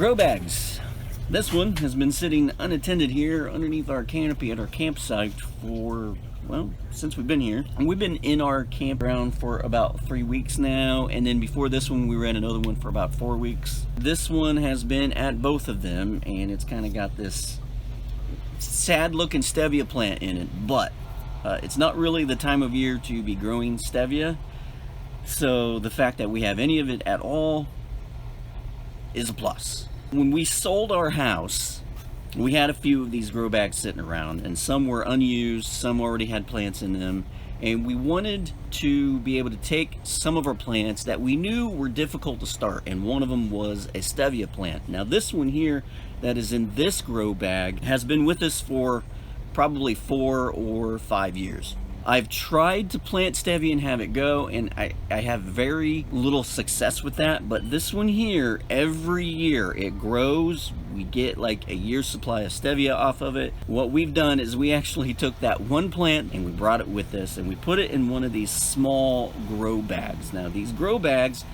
Grow bags. This one has been sitting unattended here underneath our canopy at our campsite for, well, since we've been here. And we've been in our campground for about 3 weeks now, and then before this one we were at another one for about 4 weeks. This one has been at both of them, and it's kind of got this sad looking stevia plant in it, but it's not really the time of year to be growing stevia, so the fact that we have any of it at all is a plus. When we sold our house, we had a few of these grow bags sitting around, and some were unused, some already had plants in them, and we wanted to be able to take some of our plants that we knew were difficult to start, and one of them was a stevia plant. Now this one here that is in this grow bag has been with us for probably 4 or 5 years. I've tried to plant stevia and have it go, and I have very little success with that, but this one here, every year it grows. We get like a year's supply of stevia off of it. What we've done is we actually took that one plant and we brought it with us, and we put it in one of these small grow bags. Now these grow bags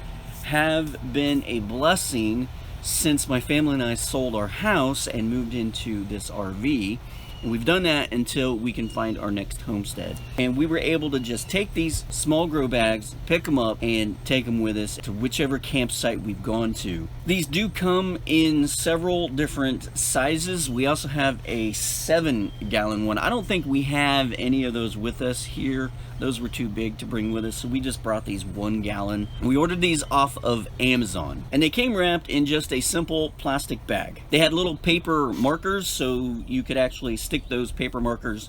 have been a blessing since my family and I sold our house and moved into this RV. And we've done that until we can find our next homestead. And we were able to just take these small grow bags, pick them up, and take them with us to whichever campsite we've gone to. These do come in several different sizes. We also have a 7-gallon one. I don't think we have any of those with us here. Those were too big to bring with us, so we just brought these 1-gallon. We ordered these off of Amazon, and they came wrapped in just a simple plastic bag. They had little paper markers, so you could actually stick those paper markers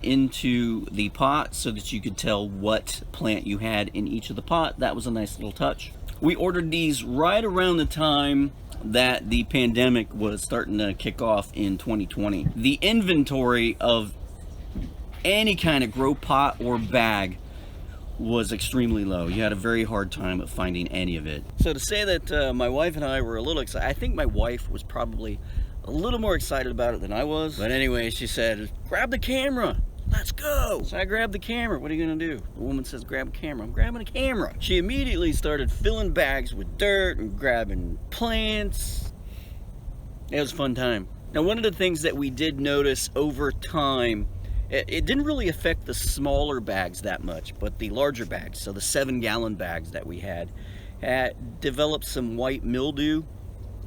into the pot so that you could tell what plant you had in each of the pot. That was a nice little touch. We ordered these right around the time that the pandemic was starting to kick off in 2020. The inventory of any kind of grow pot or bag was extremely low. You had a very hard time of finding any of it. So to say that my wife and I were a little excited, I think my wife was probably a little more excited about it than I was. But anyway, she said, grab the camera, let's go. So I grabbed the camera. What are you gonna do? The woman says, grab a camera. I'm grabbing a camera. She immediately started filling bags with dirt and grabbing plants. It was a fun time. Now, one of the things that we did notice over time, it didn't really affect the smaller bags that much, but the larger bags, so the 7-gallon bags that we had developed some white mildew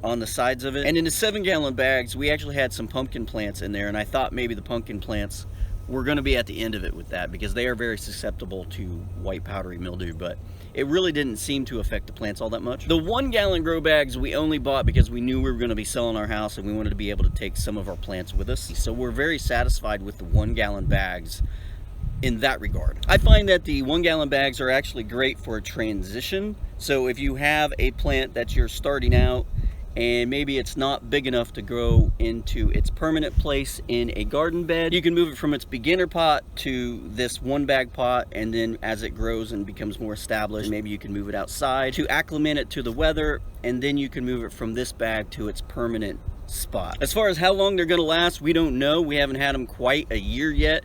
on the sides of it. And in the 7-gallon bags, we actually had some pumpkin plants in there, and I thought maybe the pumpkin plants were going to be at the end of it with that, because they are very susceptible to white powdery mildew, but it really didn't seem to affect the plants all that much. The 1-gallon grow bags we only bought because we knew we were going to be selling our house and we wanted to be able to take some of our plants with us. So we're very satisfied with the 1-gallon bags in that regard. I find that the 1-gallon bags are actually great for a transition. So if you have a plant that you're starting out and maybe it's not big enough to grow into its permanent place in a garden bed, you can move it from its beginner pot to this 1-bag pot, and then as it grows and becomes more established, maybe you can move it outside to acclimate it to the weather, and then you can move it from this bag to its permanent spot. As far as how long they're gonna last, we don't know. We haven't had them quite a year yet,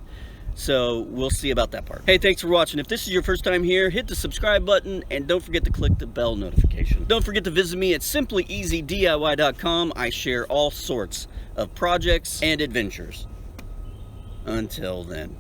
so we'll see about that part. Hey, thanks for watching. If this is your first time here, hit the subscribe button and don't forget to click the bell notification. Don't forget to visit me at simplyeasydiy.com. I share all sorts of projects and adventures. Until then.